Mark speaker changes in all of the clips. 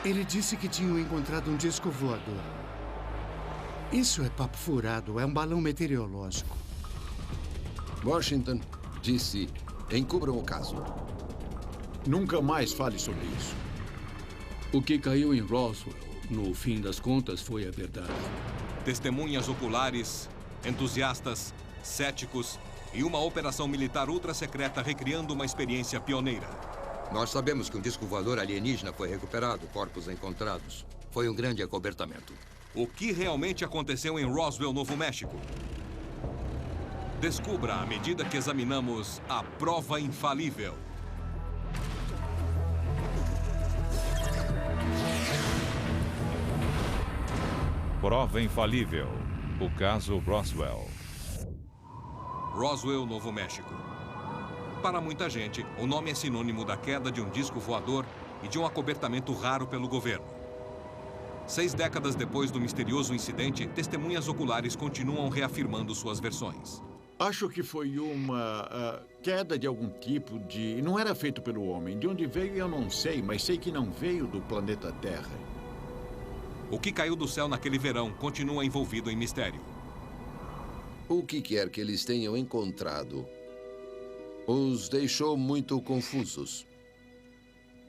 Speaker 1: Ele disse que tinham encontrado um disco voador. Isso é papo furado, é um balão meteorológico.
Speaker 2: Washington, D.C., encubram o caso.
Speaker 3: Nunca mais fale sobre isso.
Speaker 4: O que caiu em Roswell, no fim das contas, foi a verdade.
Speaker 5: Testemunhas oculares, entusiastas, céticos e uma operação militar ultra-secreta recriando uma experiência pioneira.
Speaker 2: Nós sabemos que um disco voador alienígena foi recuperado, corpos encontrados. Foi um grande acobertamento.
Speaker 5: O que realmente aconteceu em Roswell, Novo México? Descubra à medida que examinamos a prova infalível.
Speaker 6: Prova infalível. O caso Roswell.
Speaker 5: Roswell, Novo México. Para muita gente, o nome é sinônimo da queda de um disco voador e de um acobertamento raro pelo governo. 6 décadas depois do misterioso incidente, testemunhas oculares continuam reafirmando suas versões.
Speaker 3: Acho que foi uma queda de algum tipo de... Não era feito pelo homem. De onde veio eu não sei, mas sei que não veio do planeta Terra.
Speaker 5: O que caiu do céu naquele verão continua envolvido em mistério.
Speaker 2: O que quer que eles tenham encontrado os deixou muito confusos.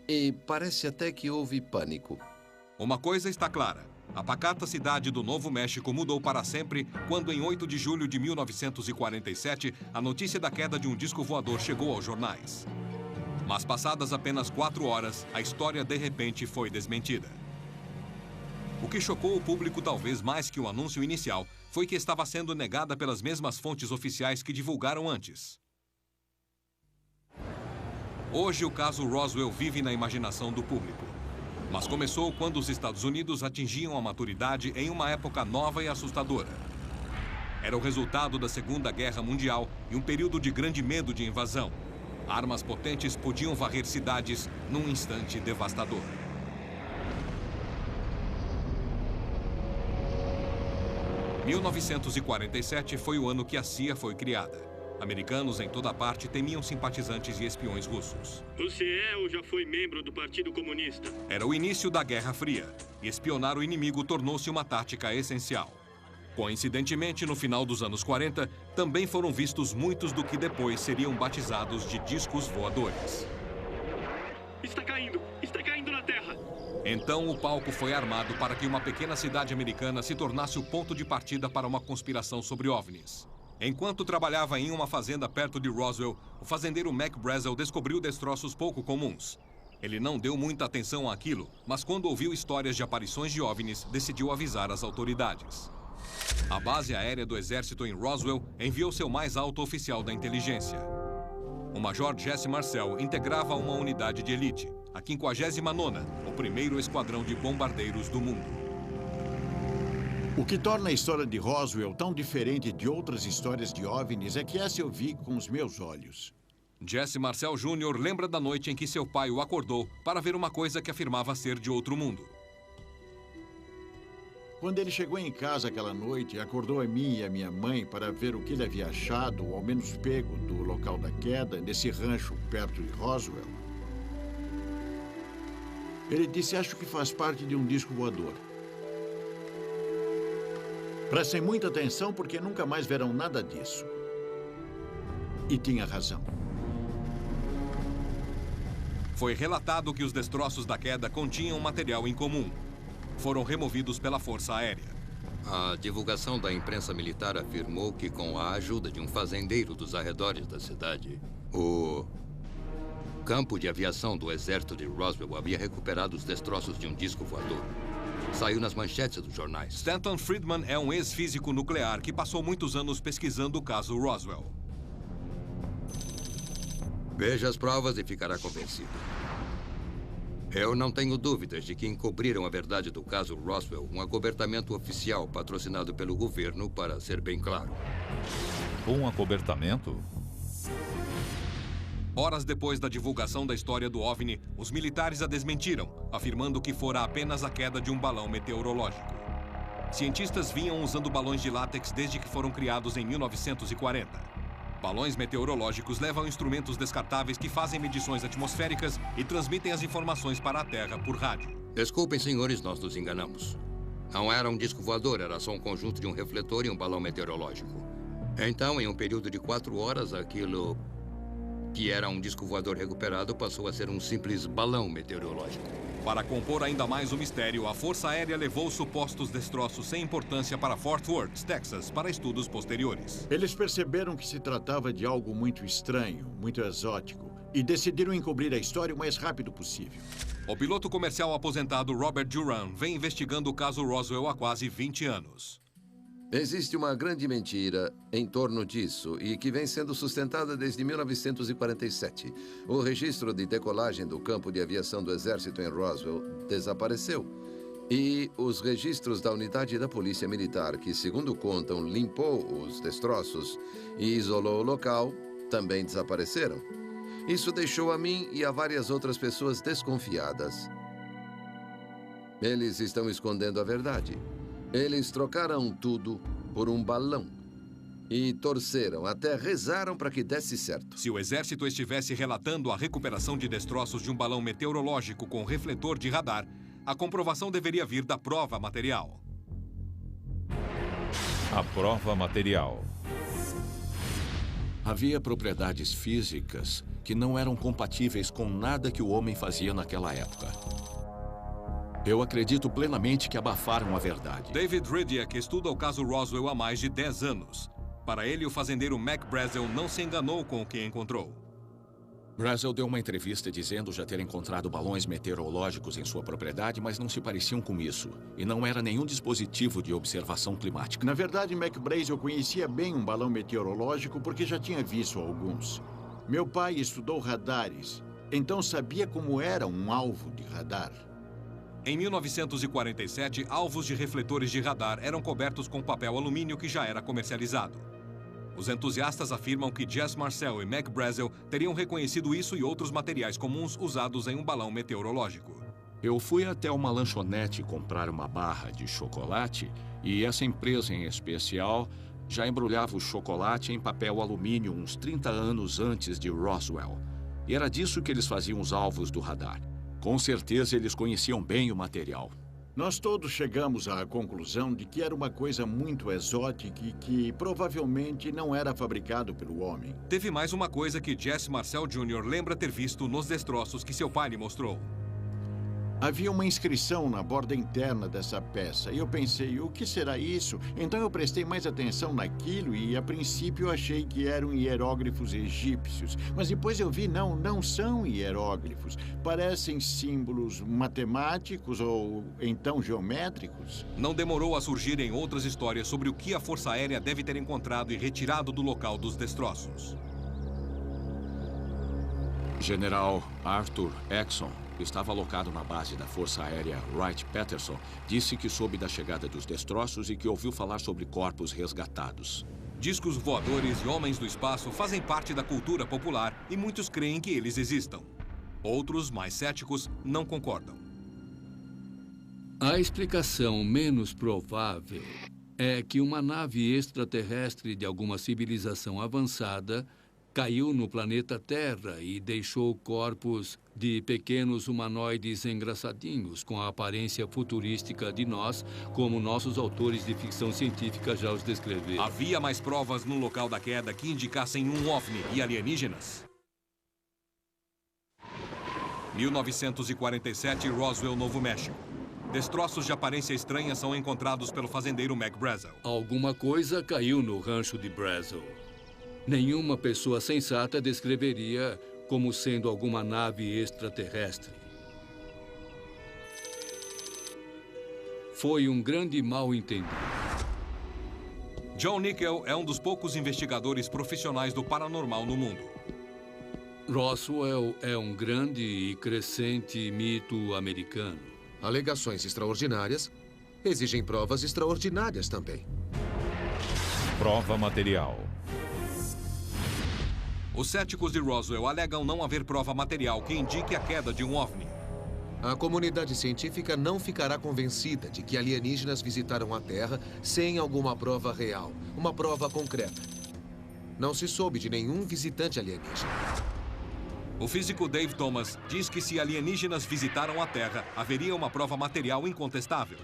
Speaker 2: E parece até que houve pânico.
Speaker 5: Uma coisa está clara. A pacata cidade do Novo México mudou para sempre quando, em 8 de julho de 1947, a notícia da queda de um disco voador chegou aos jornais. Mas passadas apenas 4 horas, a história de repente foi desmentida. O que chocou o público talvez mais que o anúncio inicial foi que estava sendo negada pelas mesmas fontes oficiais que divulgaram antes. Hoje, o caso Roswell vive na imaginação do público. Mas começou quando os Estados Unidos atingiam a maturidade em uma época nova e assustadora. Era o resultado da Segunda Guerra Mundial e um período de grande medo de invasão. Armas potentes podiam varrer cidades num instante devastador. Em 1947 foi o ano que a CIA foi criada. Americanos em toda parte temiam simpatizantes e espiões russos.
Speaker 7: Você é ou já foi membro do Partido Comunista?
Speaker 5: Era o início da Guerra Fria, e espionar o inimigo tornou-se uma tática essencial. Coincidentemente, no final dos anos 40, também foram vistos muitos do que depois seriam batizados de discos voadores.
Speaker 7: Está caindo na Terra!
Speaker 5: Então o palco foi armado para que uma pequena cidade americana se tornasse o ponto de partida para uma conspiração sobre OVNIs. Enquanto trabalhava em uma fazenda perto de Roswell, o fazendeiro Mac Brazel descobriu destroços pouco comuns. Ele não deu muita atenção àquilo, mas quando ouviu histórias de aparições de OVNIs, decidiu avisar as autoridades. A base aérea do exército em Roswell enviou seu mais alto oficial da inteligência. O Major Jesse Marcel integrava uma unidade de elite, a 59ª, o primeiro esquadrão de bombardeiros do mundo.
Speaker 3: O que torna a história de Roswell tão diferente de outras histórias de OVNIs é que essa eu vi com os meus olhos.
Speaker 5: Jesse Marcel Jr. lembra da noite em que seu pai o acordou para ver uma coisa que afirmava ser de outro mundo.
Speaker 3: Quando ele chegou em casa aquela noite, acordou a mim e a minha mãe para ver o que ele havia achado, ou ao menos pego, do local da queda, nesse rancho perto de Roswell. Ele disse, acho que faz parte de um disco voador. Prestem muita atenção porque nunca mais verão nada disso. E tinha razão.
Speaker 5: Foi relatado que os destroços da queda continham material incomum. Foram removidos pela Força Aérea.
Speaker 2: A divulgação da imprensa militar afirmou que, com a ajuda de um fazendeiro dos arredores da cidade, o campo de aviação do exército de Roswell havia recuperado os destroços de um disco voador. Saiu nas manchetes dos jornais.
Speaker 5: Stanton Friedman é um ex-físico nuclear que passou muitos anos pesquisando o caso Roswell.
Speaker 2: Veja as provas e ficará convencido. Eu não tenho dúvidas de que encobriram a verdade do caso Roswell, um acobertamento oficial patrocinado pelo governo, para ser bem claro.
Speaker 6: Um acobertamento?
Speaker 5: Horas depois da divulgação da história do OVNI, os militares a desmentiram, afirmando que fora apenas a queda de um balão meteorológico. Cientistas vinham usando balões de látex desde que foram criados em 1940. Balões meteorológicos levam instrumentos descartáveis que fazem medições atmosféricas e transmitem as informações para a Terra por rádio.
Speaker 2: Desculpem, senhores, nós nos enganamos. Não era um disco voador, era só um conjunto de um refletor e um balão meteorológico. Então, em um período de 4 horas, aquilo que era um disco voador recuperado passou a ser um simples balão meteorológico.
Speaker 5: Para compor ainda mais o mistério, a Força Aérea levou supostos destroços sem importância para Fort Worth, Texas, para estudos posteriores.
Speaker 3: Eles perceberam que se tratava de algo muito estranho, muito exótico, e decidiram encobrir a história o mais rápido possível.
Speaker 5: O piloto comercial aposentado Robert Duran vem investigando o caso Roswell há quase 20 anos.
Speaker 8: Existe uma grande mentira em torno disso e que vem sendo sustentada desde 1947. O registro de decolagem do campo de aviação do Exército em Roswell desapareceu. E os registros da unidade da Polícia Militar, que, segundo contam, limpou os destroços e isolou o local, também desapareceram. Isso deixou a mim e a várias outras pessoas desconfiadas. Eles estão escondendo a verdade. Eles trocaram tudo por um balão. E torceram, até rezaram para que desse certo.
Speaker 5: Se o exército estivesse relatando a recuperação de destroços de um balão meteorológico com refletor de radar, a comprovação deveria vir da prova material.
Speaker 6: A prova material.
Speaker 9: Havia propriedades físicas que não eram compatíveis com nada que o homem fazia naquela época. Eu acredito plenamente que abafaram a verdade.
Speaker 5: David Ridiak estuda o caso Roswell há mais de 10 anos. Para ele, o fazendeiro Mac Brazel não se enganou com o que encontrou.
Speaker 9: Brazel deu uma entrevista dizendo já ter encontrado balões meteorológicos em sua propriedade, mas não se pareciam com isso. E não era nenhum dispositivo de observação climática.
Speaker 3: Na verdade, Mac Brazel conhecia bem um balão meteorológico porque já tinha visto alguns. Meu pai estudou radares, então sabia como era um alvo de radar.
Speaker 5: Em 1947, alvos de refletores de radar eram cobertos com papel alumínio que já era comercializado. Os entusiastas afirmam que Jess Marcel e Mac Brazel teriam reconhecido isso e outros materiais comuns usados em um balão meteorológico.
Speaker 9: Eu fui até uma lanchonete comprar uma barra de chocolate e essa empresa em especial já embrulhava o chocolate em papel alumínio uns 30 anos antes de Roswell. E era disso que eles faziam os alvos do radar. Com certeza eles conheciam bem o material.
Speaker 3: Nós todos chegamos à conclusão de que era uma coisa muito exótica e que provavelmente não era fabricado pelo homem.
Speaker 5: Teve mais uma coisa que Jesse Marcel Jr. lembra ter visto nos destroços que seu pai lhe mostrou.
Speaker 3: Havia uma inscrição na borda interna dessa peça e eu pensei, o que será isso? Então eu prestei mais atenção naquilo e a princípio achei que eram hieróglifos egípcios. Mas depois eu vi, não são hieróglifos. Parecem símbolos matemáticos ou então geométricos.
Speaker 5: Não demorou a surgirem outras histórias sobre o que a Força Aérea deve ter encontrado e retirado do local dos destroços.
Speaker 9: General Arthur Exon, que estava alocado na base da Força Aérea Wright-Patterson, disse que soube da chegada dos destroços e que ouviu falar sobre corpos resgatados.
Speaker 5: Discos voadores e homens do espaço fazem parte da cultura popular e muitos creem que eles existam. Outros, mais céticos, não concordam.
Speaker 4: A explicação menos provável é que uma nave extraterrestre de alguma civilização avançada caiu no planeta Terra e deixou corpos de pequenos humanoides engraçadinhos, com a aparência futurística de nós, como nossos autores de ficção científica já os descreveram.
Speaker 5: Havia mais provas no local da queda que indicassem um OVNI e alienígenas? 1947, Roswell, Novo México. Destroços de aparência estranha são encontrados pelo fazendeiro Mac Brazel.
Speaker 4: Alguma coisa caiu no rancho de Brazel. Nenhuma pessoa sensata descreveria como sendo alguma nave extraterrestre. Foi um grande mal-entendido.
Speaker 5: John Nickel é um dos poucos investigadores profissionais do paranormal no mundo.
Speaker 4: Roswell é um grande e crescente mito americano.
Speaker 10: Alegações extraordinárias exigem provas extraordinárias também.
Speaker 6: Prova material.
Speaker 5: Os céticos de Roswell alegam não haver prova material que indique a queda de um OVNI.
Speaker 10: A comunidade científica não ficará convencida de que alienígenas visitaram a Terra sem alguma prova real, uma prova concreta. Não se soube de nenhum visitante alienígena.
Speaker 5: O físico Dave Thomas diz que se alienígenas visitaram a Terra, haveria uma prova material incontestável.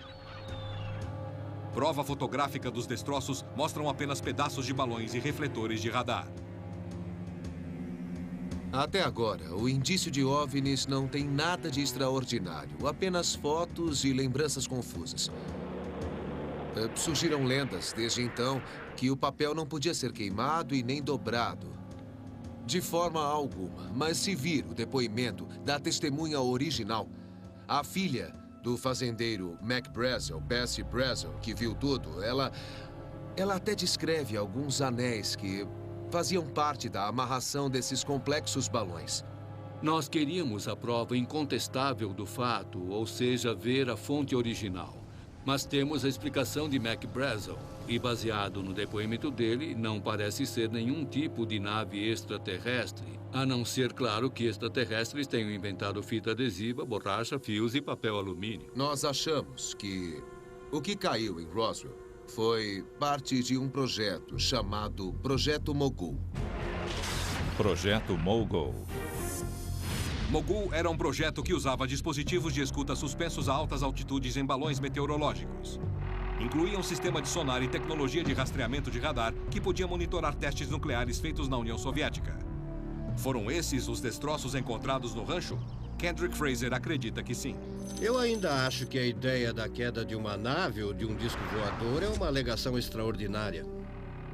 Speaker 5: Prova fotográfica dos destroços mostram apenas pedaços de balões e refletores de radar.
Speaker 10: Até agora, o indício de OVNIs não tem nada de extraordinário. Apenas fotos e lembranças confusas. Surgiram lendas, desde então, que o papel não podia ser queimado e nem dobrado. De forma alguma. Mas se vir o depoimento da testemunha original, a filha do fazendeiro Mac Brazel, Bessie Brazel, que viu tudo, ela até descreve alguns anéis que faziam parte da amarração desses complexos balões.
Speaker 4: Nós queríamos a prova incontestável do fato, ou seja, ver a fonte original. Mas temos a explicação de Mac Brazel. E baseado no depoimento dele, não parece ser nenhum tipo de nave extraterrestre. A não ser, claro, que extraterrestres tenham inventado fita adesiva, borracha, fios e papel alumínio.
Speaker 10: Nós achamos que o que caiu em Roswell foi parte de um projeto chamado Projeto Mogul.
Speaker 6: Projeto Mogul.
Speaker 5: Mogul era um projeto que usava dispositivos de escuta suspensos a altas altitudes em balões meteorológicos. Incluía um sistema de sonar e tecnologia de rastreamento de radar que podia monitorar testes nucleares feitos na União Soviética. Foram esses os destroços encontrados no rancho? Kendrick Fraser acredita que sim.
Speaker 11: Eu ainda acho que a ideia da queda de uma nave ou de um disco voador é uma alegação extraordinária.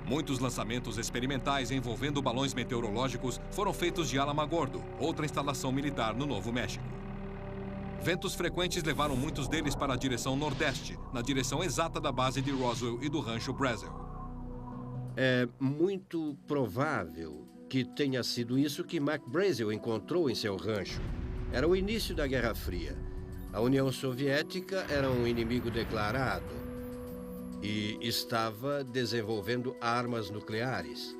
Speaker 5: Muitos lançamentos experimentais envolvendo balões meteorológicos foram feitos de Alamogordo, outra instalação militar no Novo México. Ventos frequentes levaram muitos deles para a direção nordeste, na direção exata da base de Roswell e do rancho Brazel.
Speaker 11: É muito provável que tenha sido isso que Mac Brazel encontrou em seu rancho. Era o início da Guerra Fria. A União Soviética era um inimigo declarado e estava desenvolvendo armas nucleares.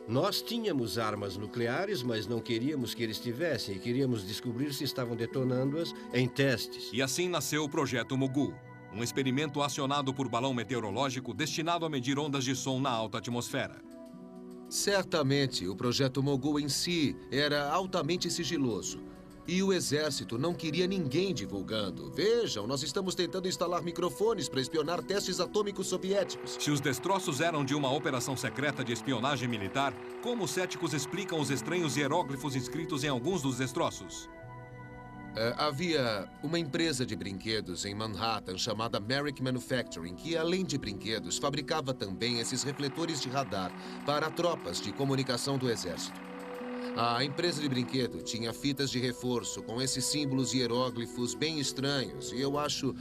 Speaker 11: Nós tínhamos armas nucleares, mas não queríamos que eles tivessem e queríamos descobrir se estavam detonando-as em testes.
Speaker 5: E assim nasceu o Projeto Mogul, um experimento acionado por balão meteorológico destinado a medir ondas de som na alta atmosfera.
Speaker 10: Certamente, o Projeto Mogul em si era altamente sigiloso. E o exército não queria ninguém divulgando. Vejam, nós estamos tentando instalar microfones para espionar testes atômicos soviéticos.
Speaker 5: Se os destroços eram de uma operação secreta de espionagem militar, como os céticos explicam os estranhos hieróglifos inscritos em alguns dos destroços?
Speaker 10: Havia uma empresa de brinquedos em Manhattan chamada Merrick Manufacturing, que, além de brinquedos, fabricava também esses refletores de radar para tropas de comunicação do exército. A empresa de brinquedo tinha fitas de reforço com esses símbolos hieróglifos bem estranhos. E eu acho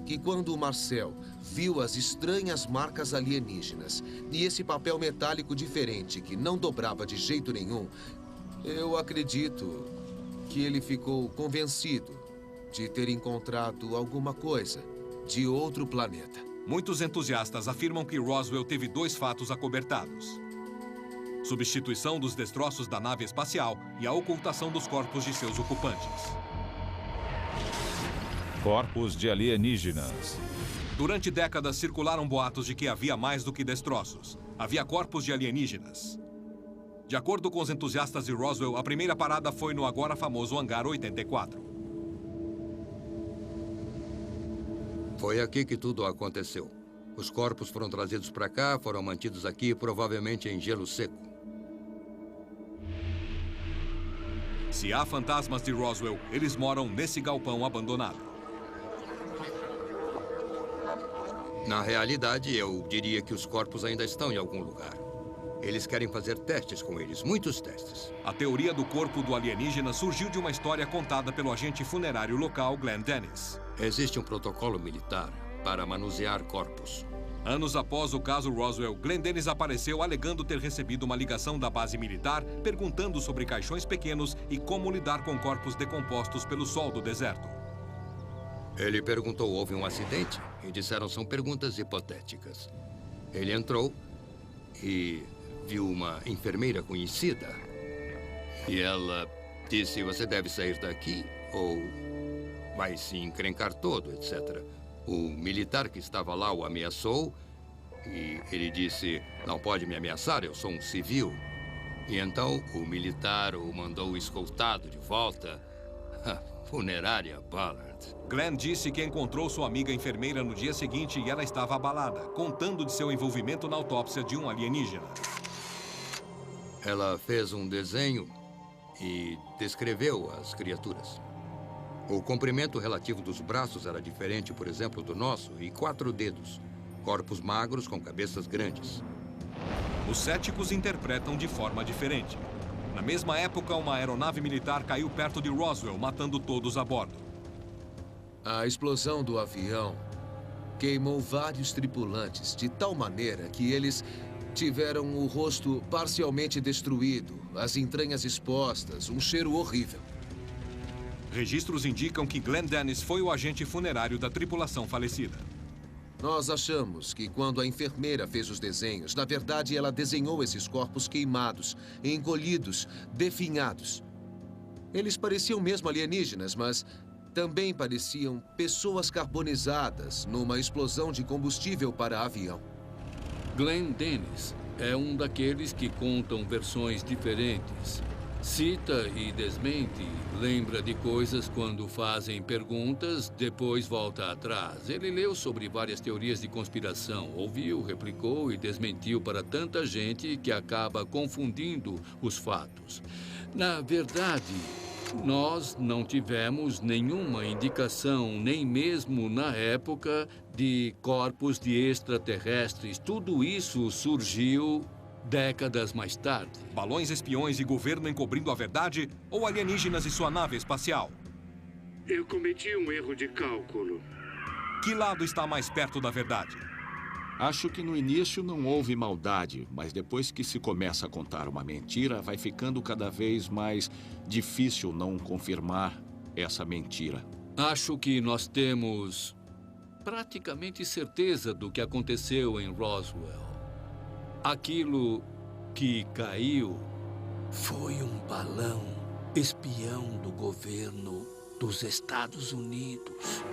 Speaker 10: que quando o Marcel viu as estranhas marcas alienígenas e esse papel metálico diferente que não dobrava de jeito nenhum, eu acredito que ele ficou convencido de ter encontrado alguma coisa de outro planeta.
Speaker 5: Muitos entusiastas afirmam que Roswell teve dois fatos acobertados: substituição dos destroços da nave espacial e a ocultação dos corpos de seus ocupantes.
Speaker 6: Corpos de alienígenas.
Speaker 5: Durante décadas circularam boatos de que havia mais do que destroços. Havia corpos de alienígenas. De acordo com os entusiastas de Roswell, a primeira parada foi no agora famoso Hangar 84.
Speaker 2: Foi aqui que tudo aconteceu. Os corpos foram trazidos para cá, foram mantidos aqui, provavelmente em gelo seco.
Speaker 5: Se há fantasmas de Roswell, eles moram nesse galpão abandonado.
Speaker 2: Na realidade, eu diria que os corpos ainda estão em algum lugar. Eles querem fazer testes com eles, muitos testes.
Speaker 5: A teoria do corpo do alienígena surgiu de uma história contada pelo agente funerário local, Glenn Dennis.
Speaker 2: Existe um protocolo militar para manusear corpos.
Speaker 5: Anos após o caso Roswell, Glenn Dennis apareceu alegando ter recebido uma ligação da base militar perguntando sobre caixões pequenos e como lidar com corpos decompostos pelo sol do deserto.
Speaker 2: Ele perguntou, houve um acidente? E disseram, são perguntas hipotéticas. Ele entrou e viu uma enfermeira conhecida. E ela disse, você deve sair daqui ou vai se encrencar todo, etc. O militar que estava lá o ameaçou E ele disse, não pode me ameaçar, eu sou um civil. E então o militar o mandou escoltado de volta à funerária Ballard.
Speaker 5: Glenn disse que encontrou sua amiga enfermeira no dia seguinte e ela estava abalada, contando de seu envolvimento na autópsia de um alienígena.
Speaker 2: Ela fez um desenho e descreveu as criaturas. O comprimento relativo dos braços era diferente, por exemplo, do nosso, e 4 dedos. Corpos magros com cabeças grandes.
Speaker 5: Os céticos interpretam de forma diferente. Na mesma época, uma aeronave militar caiu perto de Roswell, matando todos a bordo.
Speaker 10: A explosão do avião queimou vários tripulantes de tal maneira que eles tiveram o rosto parcialmente destruído, as entranhas expostas, um cheiro horrível.
Speaker 5: Registros indicam que Glenn Dennis foi o agente funerário da tripulação falecida.
Speaker 10: Nós achamos que quando a enfermeira fez os desenhos, na verdade ela desenhou esses corpos queimados, encolhidos, definhados. Eles pareciam mesmo alienígenas, mas também pareciam pessoas carbonizadas numa explosão de combustível para avião.
Speaker 4: Glenn Dennis é um daqueles que contam versões diferentes. Cita e desmente, lembra de coisas quando fazem perguntas, depois volta atrás. Ele leu sobre várias teorias de conspiração, ouviu, replicou e desmentiu para tanta gente que acaba confundindo os fatos. Na verdade, nós não tivemos nenhuma indicação, nem mesmo na época, de corpos de extraterrestres. Tudo isso surgiu décadas mais tarde.
Speaker 5: Balões espiões e governo encobrindo a verdade ou alienígenas e sua nave espacial?
Speaker 7: Eu cometi um erro de cálculo.
Speaker 5: Que lado está mais perto da verdade?
Speaker 9: Acho que no início não houve maldade, mas depois que se começa a contar uma mentira, vai ficando cada vez mais difícil não confirmar essa mentira.
Speaker 4: Acho que nós temos praticamente certeza do que aconteceu em Roswell. Aquilo que caiu foi um balão espião do governo dos Estados Unidos.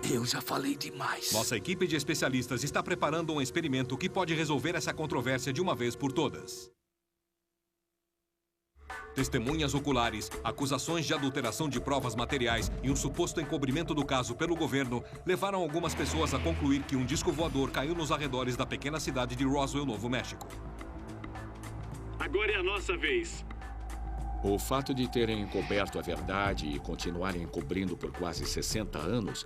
Speaker 4: Eu já falei demais.
Speaker 5: Nossa equipe de especialistas está preparando um experimento que pode resolver essa controvérsia de uma vez por todas. Testemunhas oculares, acusações de adulteração de provas materiais e um suposto encobrimento do caso pelo governo levaram algumas pessoas a concluir que um disco voador caiu nos arredores da pequena cidade de Roswell, Novo México.
Speaker 7: Agora é a nossa vez.
Speaker 9: O fato de terem encoberto a verdade e continuarem encobrindo por quase 60 anos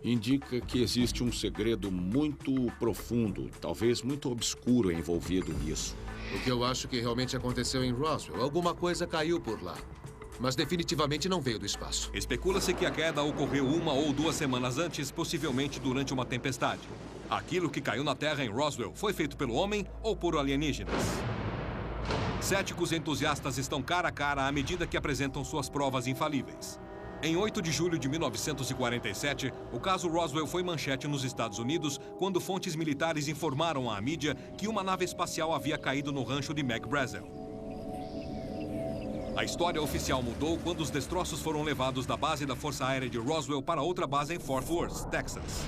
Speaker 9: indica que existe um segredo muito profundo, talvez muito obscuro envolvido nisso.
Speaker 10: O que eu acho que realmente aconteceu em Roswell, alguma coisa caiu por lá. Mas definitivamente não veio do espaço.
Speaker 5: Especula-se que a queda ocorreu 1 ou 2 semanas antes, possivelmente durante uma tempestade. Aquilo que caiu na Terra em Roswell foi feito pelo homem ou por alienígenas? Céticos e entusiastas estão cara a cara à medida que apresentam suas provas infalíveis. Em 8 de julho de 1947, o caso Roswell foi manchete nos Estados Unidos quando fontes militares informaram à mídia que uma nave espacial havia caído no rancho de Mac Brazel. A história oficial mudou quando os destroços foram levados da base da Força Aérea de Roswell para outra base em Fort Worth, Texas.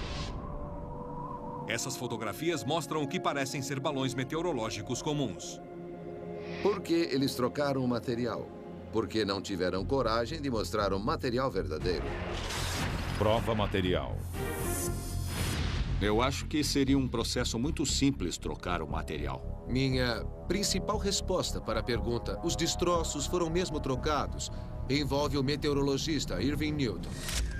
Speaker 5: Essas fotografias mostram o que parecem ser balões meteorológicos comuns.
Speaker 8: Por que eles trocaram o material? Porque não tiveram coragem de mostrar o material verdadeiro.
Speaker 6: Prova material.
Speaker 9: Eu acho que seria um processo muito simples trocar o material.
Speaker 10: Minha principal resposta para a pergunta, os destroços foram mesmo trocados, envolve o meteorologista Irving Newton.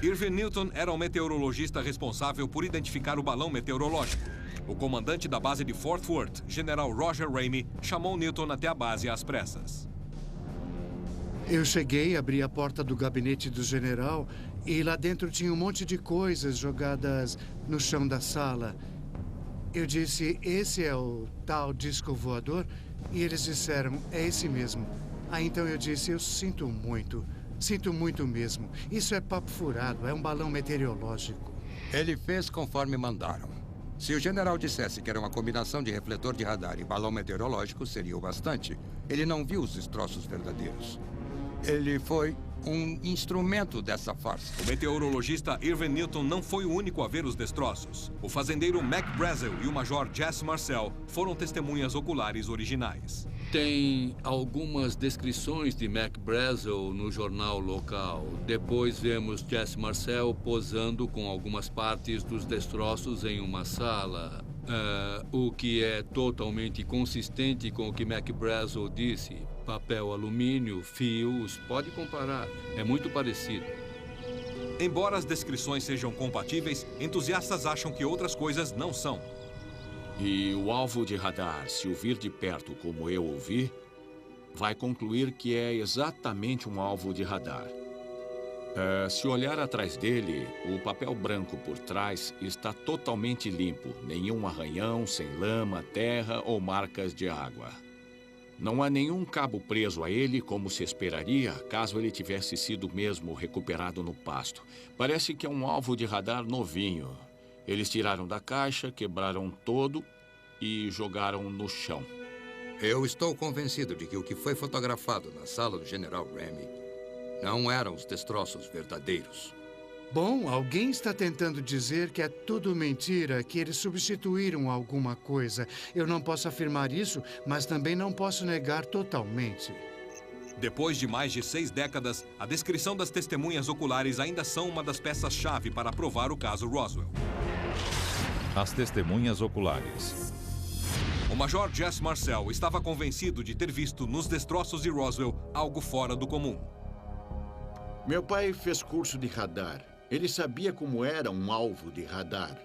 Speaker 5: Irving Newton era o meteorologista responsável por identificar o balão meteorológico. O comandante da base de Fort Worth, General Roger Ramey, chamou Newton até a base às pressas.
Speaker 1: Eu cheguei, abri a porta do gabinete do general e lá dentro tinha um monte de coisas jogadas no chão da sala. Eu disse, esse é o tal disco voador? E eles disseram, é esse mesmo. Aí então eu disse, eu sinto muito mesmo. Isso é papo furado, é um balão meteorológico.
Speaker 2: Ele fez conforme mandaram. Se o general dissesse que era uma combinação de refletor de radar e balão meteorológico, seria o bastante. Ele não viu os destroços verdadeiros. Ele foi um instrumento dessa farsa.
Speaker 5: O meteorologista Irving Newton não foi o único a ver os destroços. O fazendeiro Mac Brazel e o major Jesse Marcel foram testemunhas oculares originais.
Speaker 4: Tem algumas descrições de Mac Brazel no jornal local. Depois vemos Jesse Marcel posando com algumas partes dos destroços em uma sala. O que é totalmente consistente com o que Mac Brazel disse. Papel alumínio, fios, pode comparar. É muito parecido.
Speaker 5: Embora as descrições sejam compatíveis, entusiastas acham que outras coisas não são.
Speaker 9: E o alvo de radar, se o vir de perto como eu o vi, vai concluir que é exatamente um alvo de radar. Se olhar atrás dele, o papel branco por trás está totalmente limpo. Nenhum arranhão, sem lama, terra ou marcas de água. Não há nenhum cabo preso a ele, como se esperaria, caso ele tivesse sido mesmo recuperado no pasto. Parece que é um alvo de radar novinho. Eles tiraram da caixa, quebraram todo e jogaram no chão.
Speaker 2: Eu estou convencido de que o que foi fotografado na sala do General Remy não eram os destroços verdadeiros.
Speaker 1: Bom, alguém está tentando dizer que é tudo mentira, que eles substituíram alguma coisa. Eu não posso afirmar isso, mas também não posso negar totalmente.
Speaker 5: Depois de mais de 6 décadas, a descrição das testemunhas oculares ainda são uma das peças-chave para provar o caso Roswell.
Speaker 6: As testemunhas oculares.
Speaker 5: O major Jesse Marcel estava convencido de ter visto nos destroços de Roswell algo fora do comum.
Speaker 3: Meu pai fez curso de radar. Ele sabia como era um alvo de radar.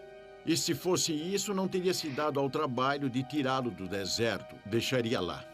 Speaker 3: E se fosse isso, não teria se dado ao trabalho de tirá-lo do deserto. Deixaria lá.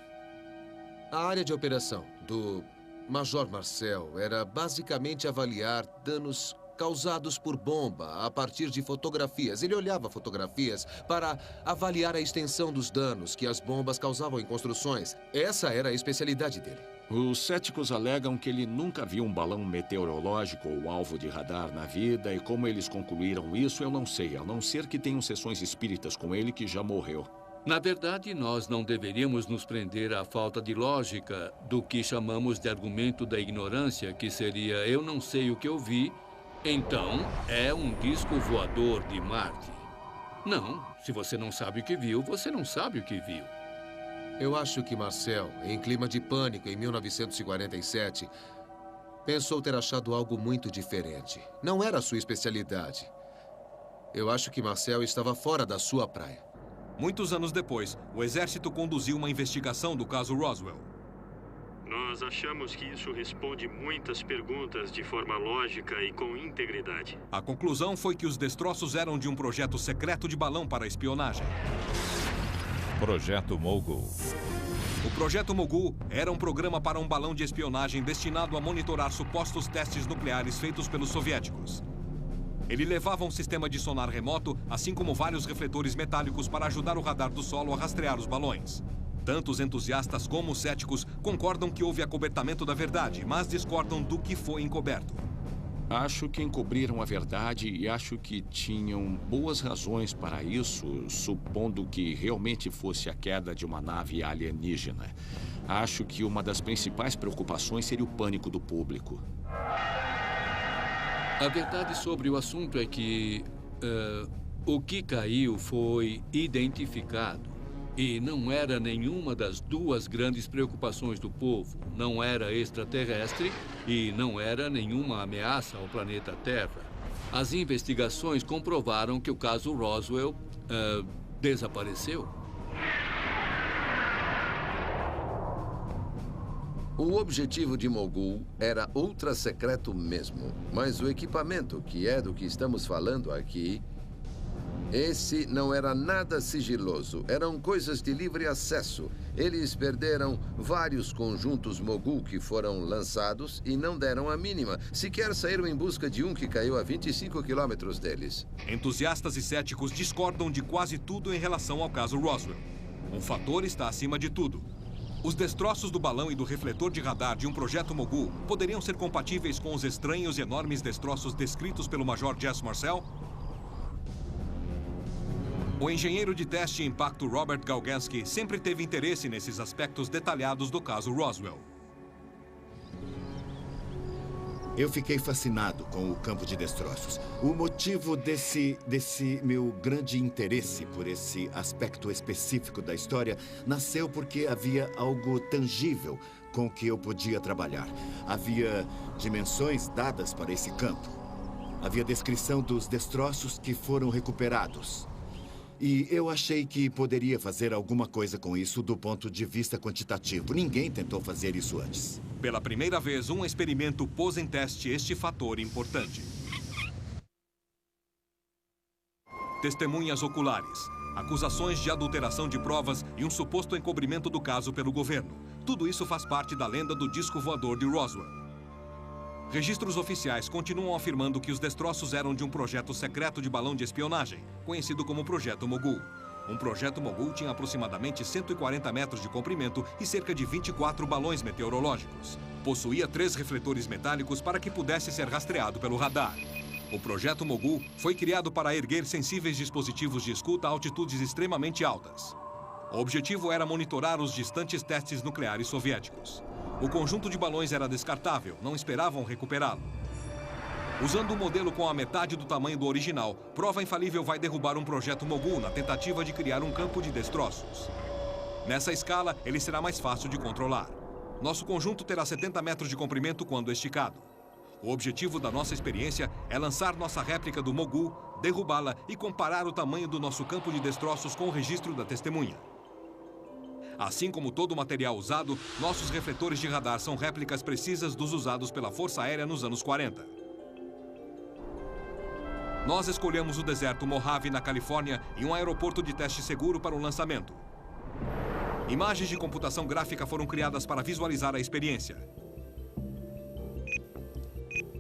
Speaker 10: A área de operação do Major Marcel era basicamente avaliar danos causados por bomba a partir de fotografias. Ele olhava fotografias para avaliar a extensão dos danos que as bombas causavam em construções. Essa era a especialidade dele.
Speaker 9: Os céticos alegam que ele nunca viu um balão meteorológico ou alvo de radar na vida, e como eles concluíram isso, eu não sei, a não ser que tenham sessões espíritas com ele que já morreu.
Speaker 4: Na verdade, nós não deveríamos nos prender à falta de lógica do que chamamos de argumento da ignorância, que seria eu não sei o que eu vi, então é um disco voador de Marte. Não, se você não sabe o que viu, você não sabe o que viu.
Speaker 10: Eu acho que Marcel, em clima de pânico em 1947, pensou ter achado algo muito diferente. Não era a sua especialidade. Eu acho que Marcel estava fora da sua praia.
Speaker 5: Muitos anos depois, o exército conduziu uma investigação do caso Roswell.
Speaker 7: Nós achamos que isso responde muitas perguntas de forma lógica e com integridade.
Speaker 5: A conclusão foi que os destroços eram de um projeto secreto de balão para espionagem.
Speaker 6: Projeto Mogul.
Speaker 5: O Projeto Mogul era um programa para um balão de espionagem destinado a monitorar supostos testes nucleares feitos pelos soviéticos. Ele levava um sistema de sonar remoto, assim como vários refletores metálicos para ajudar o radar do solo a rastrear os balões. Tanto os entusiastas como os céticos concordam que houve acobertamento da verdade, mas discordam do que foi encoberto.
Speaker 9: Acho que encobriram a verdade e acho que tinham boas razões para isso, supondo que realmente fosse a queda de uma nave alienígena. Acho que uma das principais preocupações seria o pânico do público.
Speaker 4: A verdade sobre o assunto é que o que caiu foi identificado. E não era nenhuma das duas grandes preocupações do povo. Não era extraterrestre e não era nenhuma ameaça ao planeta Terra. As investigações comprovaram que o caso Roswell desapareceu.
Speaker 8: O objetivo de Mogul era ultra secreto mesmo, mas o equipamento, que é do que estamos falando aqui, esse não era nada sigiloso, eram coisas de livre acesso. Eles perderam vários conjuntos Mogul que foram lançados e não deram a mínima. Sequer saíram em busca de um que caiu a 25 quilômetros deles.
Speaker 5: Entusiastas e céticos discordam de quase tudo em relação ao caso Roswell. Um fator está acima de tudo. Os destroços do balão e do refletor de radar de um projeto Mogul poderiam ser compatíveis com os estranhos e enormes destroços descritos pelo Major Jesse Marcel? O engenheiro de teste e impacto Robert Gauguinski sempre teve interesse nesses aspectos detalhados do caso Roswell.
Speaker 12: Eu fiquei fascinado com o campo de destroços. O motivo desse meu grande interesse por esse aspecto específico da história nasceu porque havia algo tangível com que eu podia trabalhar. Havia dimensões dadas para esse campo. Havia descrição dos destroços que foram recuperados. E eu achei que poderia fazer alguma coisa com isso do ponto de vista quantitativo. Ninguém tentou fazer isso antes.
Speaker 5: Pela primeira vez, um experimento pôs em teste este fator importante. Testemunhas oculares, acusações de adulteração de provas e um suposto encobrimento do caso pelo governo. Tudo isso faz parte da lenda do disco voador de Roswell. Registros oficiais continuam afirmando que os destroços eram de um projeto secreto de balão de espionagem, conhecido como Projeto Mogul. Um projeto Mogul tinha aproximadamente 140 metros de comprimento e cerca de 24 balões meteorológicos. Possuía 3 refletores metálicos para que pudesse ser rastreado pelo radar. O Projeto Mogul foi criado para erguer sensíveis dispositivos de escuta a altitudes extremamente altas. O objetivo era monitorar os distantes testes nucleares soviéticos. O conjunto de balões era descartável, não esperavam recuperá-lo. Usando um modelo com a metade do tamanho do original, Prova Infalível vai derrubar um projeto Mogul na tentativa de criar um campo de destroços. Nessa escala, ele será mais fácil de controlar. Nosso conjunto terá 70 metros de comprimento quando esticado. O objetivo da nossa experiência é lançar nossa réplica do Mogul, derrubá-la e comparar o tamanho do nosso campo de destroços com o registro da testemunha. Assim como todo o material usado, nossos refletores de radar são réplicas precisas dos usados pela Força Aérea nos anos 40. Nós escolhemos o deserto Mojave, na Califórnia, e um aeroporto de teste seguro para o lançamento. Imagens de computação gráfica foram criadas para visualizar a experiência.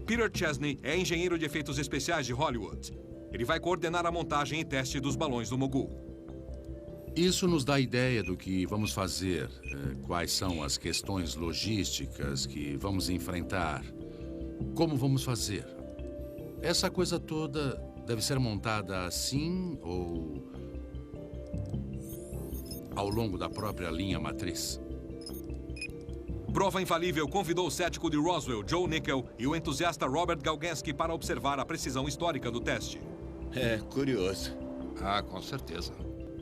Speaker 5: Peter Chesney é engenheiro de efeitos especiais de Hollywood. Ele vai coordenar a montagem e teste dos balões do Mogul.
Speaker 4: Isso nos dá ideia do que vamos fazer, quais são as questões logísticas que vamos enfrentar, como vamos fazer. Essa coisa toda deve ser montada assim ou ao longo da própria linha matriz.
Speaker 5: Prova Infalível convidou o cético de Roswell, Joe Nickel, e o entusiasta Robert Galgansky para observar a precisão histórica do teste.
Speaker 12: É curioso.
Speaker 2: Ah, com certeza.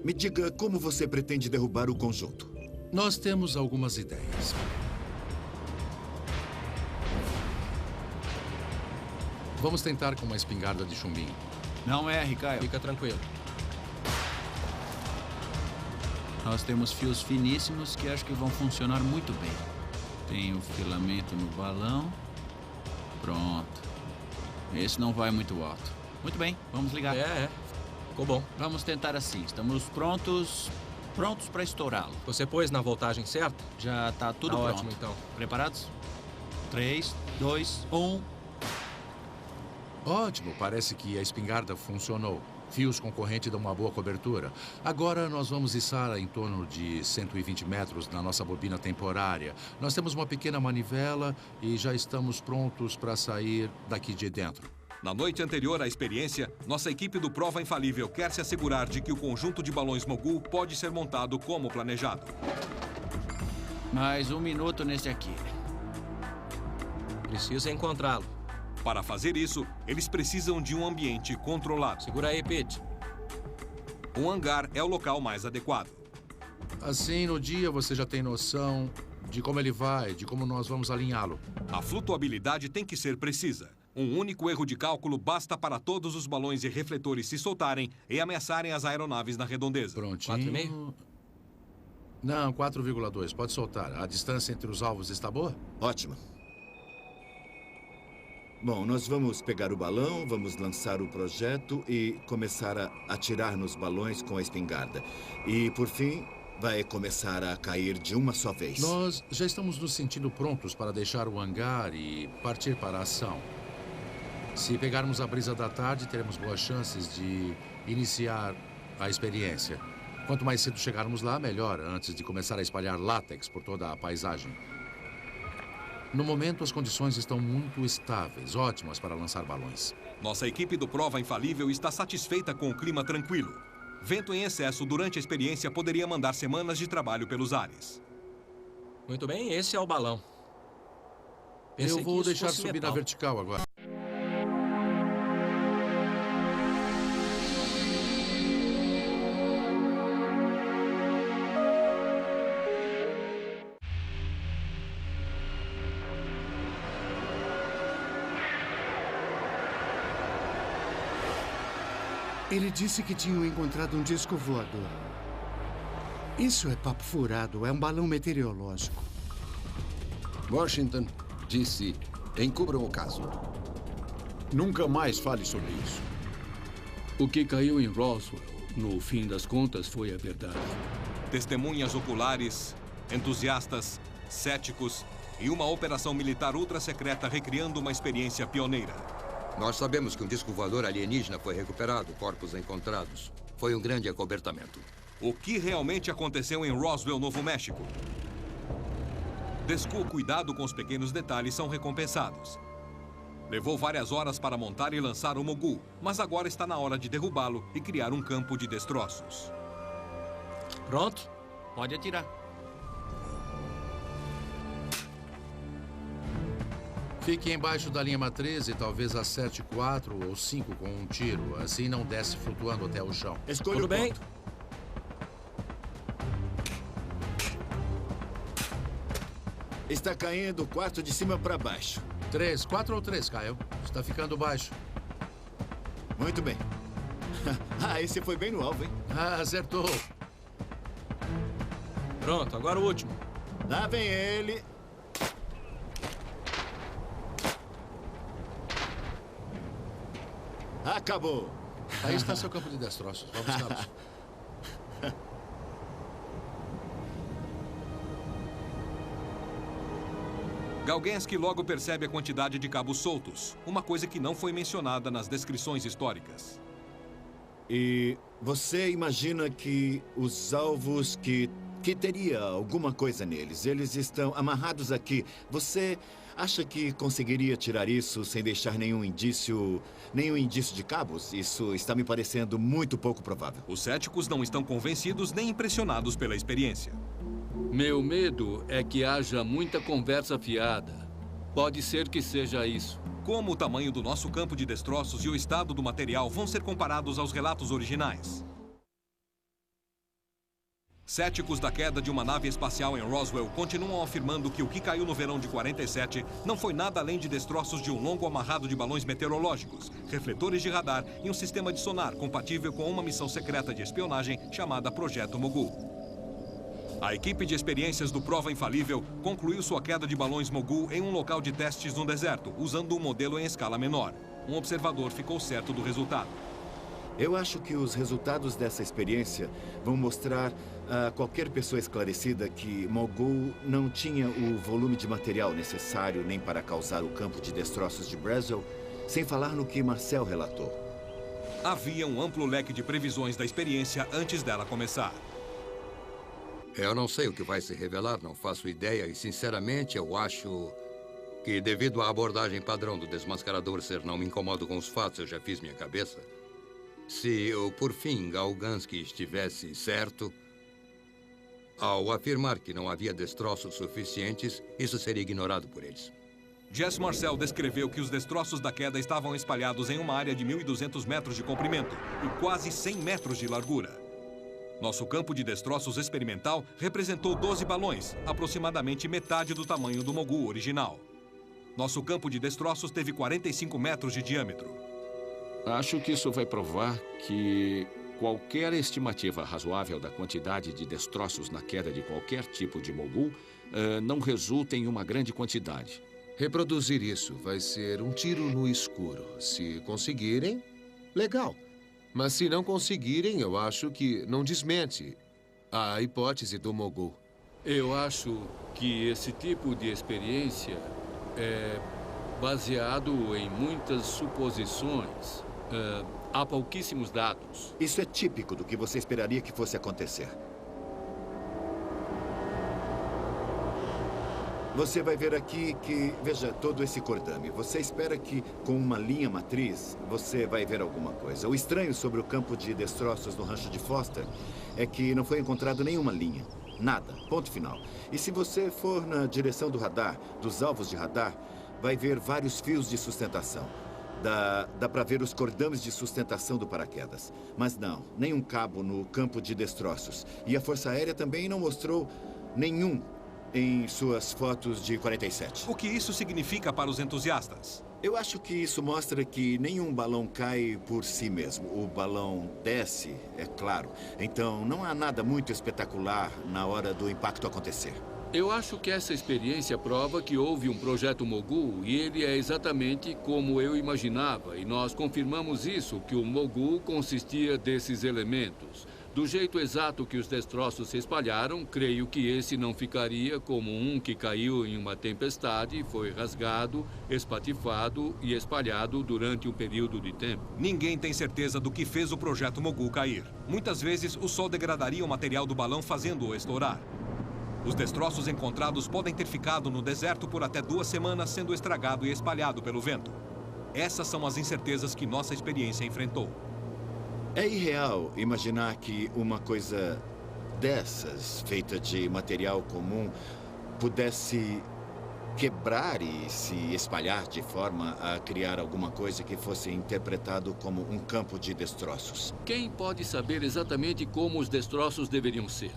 Speaker 12: Me diga como você pretende derrubar o conjunto.
Speaker 4: Nós temos algumas ideias. Vamos tentar com uma espingarda de chumbinho.
Speaker 13: Não erre, Caio.
Speaker 14: Fica tranquilo.
Speaker 13: Nós temos fios finíssimos que acho que vão funcionar muito bem. Tem o filamento no balão. Pronto. Esse não vai muito alto. Muito bem, vamos ligar.
Speaker 14: Ficou bom.
Speaker 13: Vamos tentar assim. Estamos prontos para estourá-lo.
Speaker 14: Você pôs na voltagem certa?
Speaker 13: Já está tudo pronto.
Speaker 14: Ótimo, então.
Speaker 13: Preparados? 3, 2, 1...
Speaker 4: Ótimo, parece que a espingarda funcionou. Fios com corrente dão uma boa cobertura. Agora nós vamos içar em torno de 120 metros na nossa bobina temporária. Nós temos uma pequena manivela e já estamos prontos para sair daqui de dentro.
Speaker 5: Na noite anterior à experiência, nossa equipe do Prova Infalível quer se assegurar de que o conjunto de balões Mogul pode ser montado como planejado.
Speaker 13: Mais 1 minuto nesse aqui.
Speaker 14: Precisa encontrá-lo.
Speaker 5: Para fazer isso, eles precisam de um ambiente controlado.
Speaker 14: Segura aí, Pete.
Speaker 5: Um hangar é o local mais adequado.
Speaker 4: Assim, no dia, você já tem noção de como ele vai, de como nós vamos alinhá-lo.
Speaker 5: A flutuabilidade tem que ser precisa. Um único erro de cálculo basta para todos os balões e refletores se soltarem e ameaçarem as aeronaves na redondeza.
Speaker 4: Prontinho.
Speaker 14: 4,5?
Speaker 4: Não, 4,2. Pode soltar. A distância entre os alvos está boa?
Speaker 12: Ótimo. Bom, nós vamos pegar o balão, vamos lançar o projeto e começar a atirar nos balões com a espingarda. E, por fim, vai começar a cair de uma só vez.
Speaker 4: Nós já estamos nos sentindo prontos para deixar o hangar e partir para a ação. Se pegarmos a brisa da tarde, teremos boas chances de iniciar a experiência. Quanto mais cedo chegarmos lá, melhor, antes de começar a espalhar látex por toda a paisagem. No momento, as condições estão muito estáveis, ótimas para lançar balões.
Speaker 5: Nossa equipe do Prova Infalível está satisfeita com o clima tranquilo. Vento em excesso durante a experiência poderia mandar semanas de trabalho pelos ares.
Speaker 14: Muito bem, esse é o balão.
Speaker 15: Eu vou deixar subir na vertical agora.
Speaker 1: Ele disse que tinham encontrado um disco voador. Isso é papo furado, é um balão meteorológico.
Speaker 8: Washington, disse, encubram o caso.
Speaker 3: Nunca mais fale sobre isso.
Speaker 4: O que caiu em Roswell, no fim das contas, foi a verdade.
Speaker 5: Testemunhas oculares, entusiastas, céticos e uma operação militar ultra-secreta recriando uma experiência pioneira.
Speaker 2: Nós sabemos que um disco voador alienígena foi recuperado, corpos encontrados. Foi um grande acobertamento.
Speaker 5: O que realmente aconteceu em Roswell, Novo México? Cuidado com os pequenos detalhes são recompensados. Levou várias horas para montar e lançar o Mogul, mas agora está na hora de derrubá-lo e criar um campo de destroços.
Speaker 14: Pronto? Pode atirar.
Speaker 15: Fique embaixo da linha matriz e talvez acerte 4 ou 5 com um tiro. Assim não desce flutuando até o chão.
Speaker 12: Escolha
Speaker 14: Tudo
Speaker 12: o
Speaker 14: bem?
Speaker 12: ponto. Está caindo o quarto de cima para baixo.
Speaker 15: 3, 4 ou 3, Kyle. Está ficando baixo.
Speaker 12: Muito bem. Esse foi bem no alvo, hein?
Speaker 15: Acertou.
Speaker 14: Pronto, agora o último.
Speaker 12: Lá vem ele. Acabou.
Speaker 15: Aí está seu campo de destroços. Vamos buscá-los.
Speaker 5: Galgensky logo percebe a quantidade de cabos soltos, uma coisa que não foi mencionada nas descrições históricas.
Speaker 12: E você imagina que os alvos que teria alguma coisa neles, eles estão amarrados aqui. Você acha que conseguiria tirar isso sem deixar nenhum indício de cabos? Isso está me parecendo muito pouco provável.
Speaker 5: Os céticos não estão convencidos nem impressionados pela experiência.
Speaker 4: Meu medo é que haja muita conversa fiada. Pode ser que seja isso.
Speaker 5: Como o tamanho do nosso campo de destroços e o estado do material vão ser comparados aos relatos originais? Céticos da queda de uma nave espacial em Roswell continuam afirmando que o que caiu no verão de 47 não foi nada além de destroços de um longo amarrado de balões meteorológicos, refletores de radar e um sistema de sonar compatível com uma missão secreta de espionagem chamada Projeto Mogul. A equipe de experiências do Prova Infalível concluiu sua queda de balões Mogul em um local de testes no deserto, usando um modelo em escala menor. Um observador ficou certo do resultado.
Speaker 12: Eu acho que os resultados dessa experiência vão mostrar a qualquer pessoa esclarecida que Mogul não tinha o volume de material necessário nem para causar o campo de destroços de Roswell, sem falar no que Marcel relatou.
Speaker 5: Havia um amplo leque de previsões da experiência antes dela começar.
Speaker 2: Eu não sei o que vai se revelar, não faço ideia e, sinceramente, eu acho que, devido à abordagem padrão do desmascarador ser não me incomodo com os fatos, eu já fiz minha cabeça. Se, por fim, Galgensky estivesse certo, ao afirmar que não havia destroços suficientes, isso seria ignorado por eles.
Speaker 5: Jess Marcel descreveu que os destroços da queda estavam espalhados em uma área de 1.200 metros de comprimento e quase 100 metros de largura. Nosso campo de destroços experimental representou 12 balões, aproximadamente metade do tamanho do Mogul original. Nosso campo de destroços teve 45 metros de diâmetro.
Speaker 9: Acho que isso vai provar que qualquer estimativa razoável da quantidade de destroços na queda de qualquer tipo de Mogul não resulta em uma grande quantidade.
Speaker 10: Reproduzir isso vai ser um tiro no escuro. Se conseguirem, legal. Mas se não conseguirem, eu acho que não desmente a hipótese do Mogul.
Speaker 4: Eu acho que esse tipo de experiência é baseado em muitas suposições. Há pouquíssimos dados.
Speaker 12: Isso é típico do que você esperaria que fosse acontecer. Você vai ver aqui que, veja, todo esse cordame. Você espera que, com uma linha matriz, você vai ver alguma coisa. O estranho sobre o campo de destroços no rancho de Foster é que não foi encontrado nenhuma linha. Nada. Ponto final. E se você for na direção do radar, dos alvos de radar, vai ver vários fios de sustentação. Dá para ver os cordames de sustentação do paraquedas. Mas não, nenhum cabo no campo de destroços. E a Força Aérea também não mostrou nenhum em suas fotos de 47.
Speaker 5: O que isso significa para os entusiastas?
Speaker 12: Eu acho que isso mostra que nenhum balão cai por si mesmo. O balão desce, é claro. Então, não há nada muito espetacular na hora do impacto acontecer.
Speaker 4: Eu acho que essa experiência prova que houve um projeto Mogul e ele é exatamente como eu imaginava. E nós confirmamos isso, que o Mogul consistia desses elementos. Do jeito exato que os destroços se espalharam, creio que esse não ficaria como um que caiu em uma tempestade, foi rasgado, espatifado e espalhado durante um período de tempo.
Speaker 5: Ninguém tem certeza do que fez o projeto Mogul cair. Muitas vezes, o sol degradaria o material do balão, fazendo-o estourar. Os destroços encontrados podem ter ficado no deserto por até 2 semanas, sendo estragado e espalhado pelo vento. Essas são as incertezas que nossa experiência enfrentou.
Speaker 12: É irreal imaginar que uma coisa dessas, feita de material comum, pudesse quebrar e se espalhar de forma a criar alguma coisa que fosse interpretado como um campo de destroços.
Speaker 4: Quem pode saber exatamente como os destroços deveriam ser?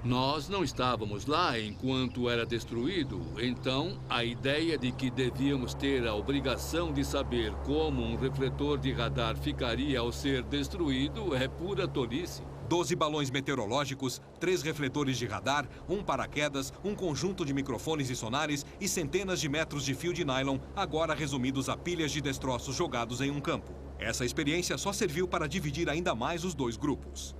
Speaker 4: Nós não estávamos lá enquanto era destruído, então a ideia de que devíamos ter a obrigação de saber como um refletor de radar ficaria ao ser destruído é pura tolice.
Speaker 5: 12 balões meteorológicos, 3 refletores de radar, um paraquedas, um conjunto de microfones e sonares e centenas de metros de fio de nylon, agora resumidos a pilhas de destroços jogados em um campo. Essa experiência só serviu para dividir ainda mais os 2 grupos.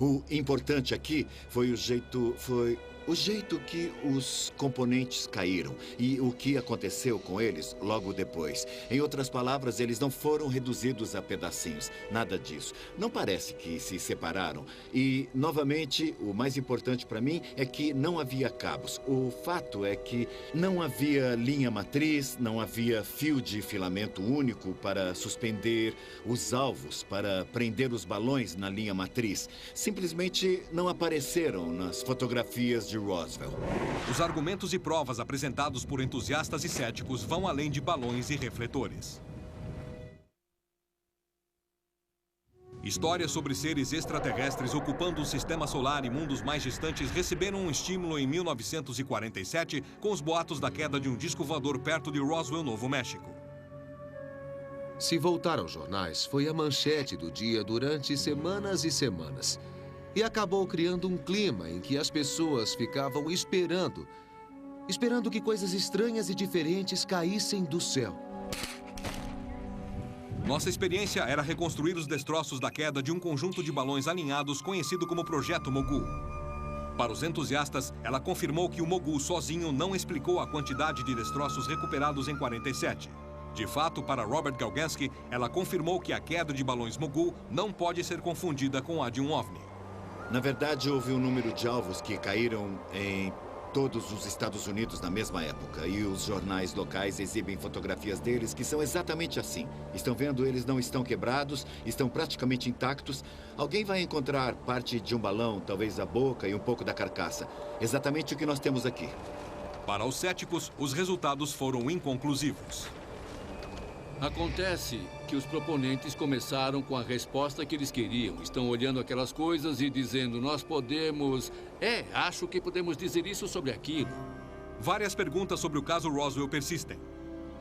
Speaker 12: O importante aqui foi o jeito que os componentes caíram e o que aconteceu com eles logo depois. Em outras palavras, eles não foram reduzidos a pedacinhos, nada disso. Não parece que se separaram. E, novamente, o mais importante para mim é que não havia cabos. O fato é que não havia linha matriz, não havia fio de filamento único para suspender os alvos, para prender os balões na linha matriz. Simplesmente não apareceram nas fotografias de Roswell.
Speaker 5: Os argumentos e provas apresentados por entusiastas e céticos vão além de balões e refletores. Histórias sobre seres extraterrestres ocupando o sistema solar e mundos mais distantes receberam um estímulo em 1947 com os boatos da queda de um disco voador perto de Roswell, Novo México.
Speaker 10: Se voltar aos jornais, foi a manchete do dia durante semanas e semanas. E acabou criando um clima em que as pessoas ficavam esperando que coisas estranhas e diferentes caíssem do céu.
Speaker 5: Nossa experiência era reconstruir os destroços da queda de um conjunto de balões alinhados conhecido como Projeto Mogul. Para os entusiastas, ela confirmou que o Mogul sozinho não explicou a quantidade de destroços recuperados em 47. De fato, para Robert Galgansky, ela confirmou que a queda de balões Mogul não pode ser confundida com a de um OVNI.
Speaker 12: Na verdade, houve um número de alvos que caíram em todos os Estados Unidos na mesma época. E os jornais locais exibem fotografias deles que são exatamente assim. Estão vendo? Eles não estão quebrados, estão praticamente intactos. Alguém vai encontrar parte de um balão, talvez a boca e um pouco da carcaça. Exatamente o que nós temos aqui.
Speaker 5: Para os céticos, os resultados foram inconclusivos.
Speaker 4: Acontece que os proponentes começaram com a resposta que eles queriam. Estão olhando aquelas coisas e dizendo, nós podemos... acho que podemos dizer isso sobre aquilo.
Speaker 5: Várias perguntas sobre o caso Roswell persistem.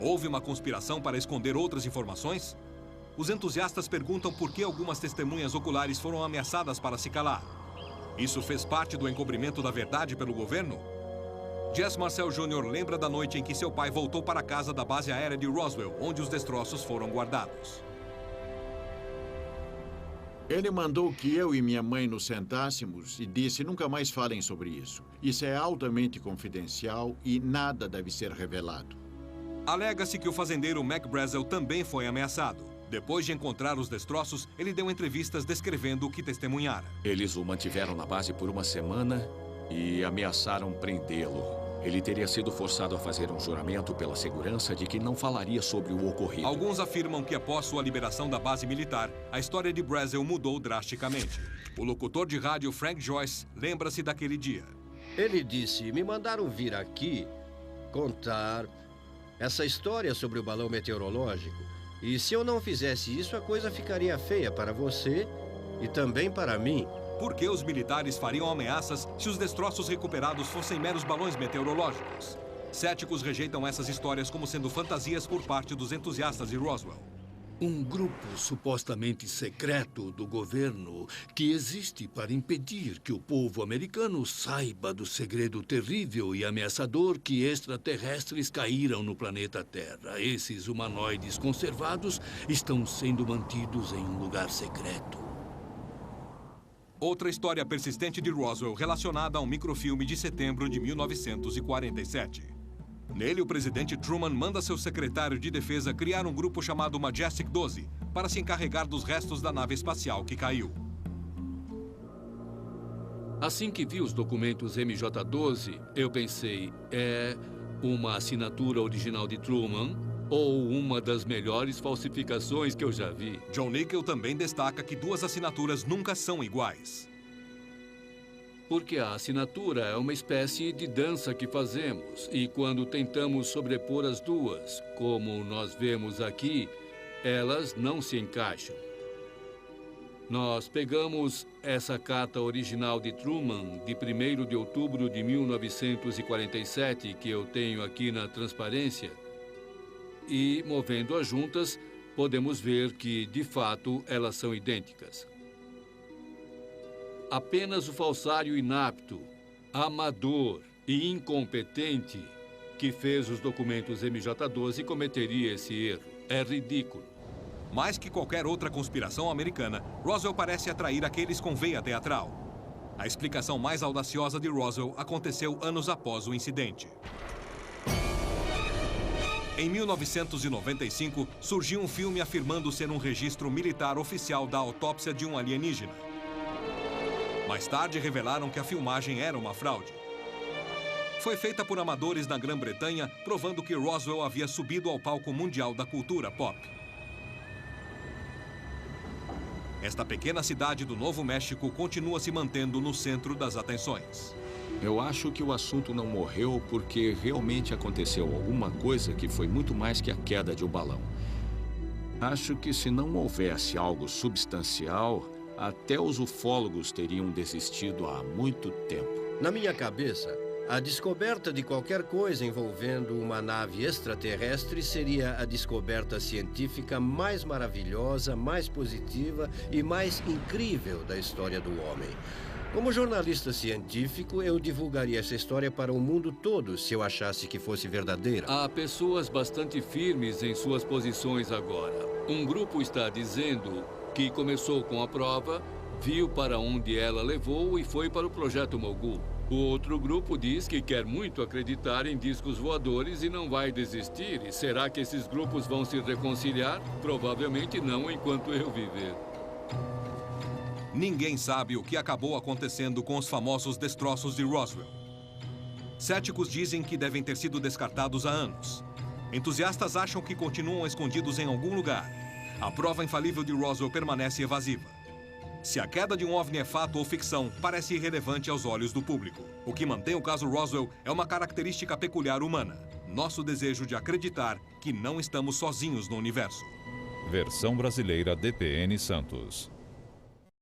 Speaker 5: Houve uma conspiração para esconder outras informações? Os entusiastas perguntam por que algumas testemunhas oculares foram ameaçadas para se calar. Isso fez parte do encobrimento da verdade pelo governo? Jess Marcel Jr. lembra da noite em que seu pai voltou para a casa da base aérea de Roswell, onde os destroços foram guardados.
Speaker 3: Ele mandou que eu e minha mãe nos sentássemos e disse, nunca mais falem sobre isso. Isso é altamente confidencial e nada deve ser revelado.
Speaker 5: Alega-se que o fazendeiro Mac Brazel também foi ameaçado. Depois de encontrar os destroços, ele deu entrevistas descrevendo o que testemunhara.
Speaker 9: Eles o mantiveram na base por 1 semana e ameaçaram prendê-lo. Ele teria sido forçado a fazer um juramento pela segurança de que não falaria sobre o ocorrido.
Speaker 5: Alguns afirmam que após sua liberação da base militar, a história de Brazel mudou drasticamente. O locutor de rádio Frank Joyce lembra-se daquele dia.
Speaker 11: Ele disse, me mandaram vir aqui contar essa história sobre o balão meteorológico. E se eu não fizesse isso, a coisa ficaria feia para você e também para mim.
Speaker 5: Por que os militares fariam ameaças se os destroços recuperados fossem meros balões meteorológicos? Céticos rejeitam essas histórias como sendo fantasias por parte dos entusiastas de Roswell.
Speaker 4: Um grupo supostamente secreto do governo que existe para impedir que o povo americano saiba do segredo terrível e ameaçador que extraterrestres caíram no planeta Terra. Esses humanoides conservados estão sendo mantidos em um lugar secreto.
Speaker 5: Outra história persistente de Roswell relacionada a um microfilme de setembro de 1947. Nele, o presidente Truman manda seu secretário de defesa criar um grupo chamado Majestic 12 para se encarregar dos restos da nave espacial que caiu.
Speaker 4: Assim que vi os documentos MJ-12, eu pensei, é uma assinatura original de Truman ou uma das melhores falsificações que eu já vi?
Speaker 5: John Nickel também destaca que duas assinaturas nunca são iguais.
Speaker 4: Porque a assinatura é uma espécie de dança que fazemos. E quando tentamos sobrepor as duas, como nós vemos aqui, elas não se encaixam. Nós pegamos essa carta original de Truman, de 1º de outubro de 1947, que eu tenho aqui na transparência, e, movendo-as juntas, podemos ver que, de fato, elas são idênticas. Apenas o falsário inapto, amador e incompetente que fez os documentos MJ-12 cometeria esse erro. É ridículo.
Speaker 5: Mais que qualquer outra conspiração americana, Roswell parece atrair aqueles com veia teatral. A explicação mais audaciosa de Roswell aconteceu anos após o incidente. Em 1995, surgiu um filme afirmando ser um registro militar oficial da autópsia de um alienígena. Mais tarde, revelaram que a filmagem era uma fraude. Foi feita por amadores na Grã-Bretanha, provando que Roswell havia subido ao palco mundial da cultura pop. Esta pequena cidade do Novo México continua se mantendo no centro das atenções.
Speaker 9: Eu acho que o assunto não morreu porque realmente aconteceu alguma coisa que foi muito mais que a queda de um balão. Acho que se não houvesse algo substancial, até os ufólogos teriam desistido há muito tempo.
Speaker 11: Na minha cabeça, a descoberta de qualquer coisa envolvendo uma nave extraterrestre seria a descoberta científica mais maravilhosa, mais positiva e mais incrível da história do homem. Como jornalista científico, eu divulgaria essa história para o mundo todo se eu achasse que fosse verdadeira.
Speaker 4: Há pessoas bastante firmes em suas posições agora. Um grupo está dizendo que começou com a prova, viu para onde ela levou e foi para o Projeto Mogul. O outro grupo diz que quer muito acreditar em discos voadores e não vai desistir. E será que esses grupos vão se reconciliar? Provavelmente não enquanto eu viver.
Speaker 5: Ninguém sabe o que acabou acontecendo com os famosos destroços de Roswell. Céticos dizem que devem ter sido descartados há anos. Entusiastas acham que continuam escondidos em algum lugar. A prova infalível de Roswell permanece evasiva. Se a queda de um OVNI é fato ou ficção, parece irrelevante aos olhos do público. O que mantém o caso Roswell é uma característica peculiar humana. Nosso desejo de acreditar que não estamos sozinhos no universo.
Speaker 6: Versão brasileira DPN Santos.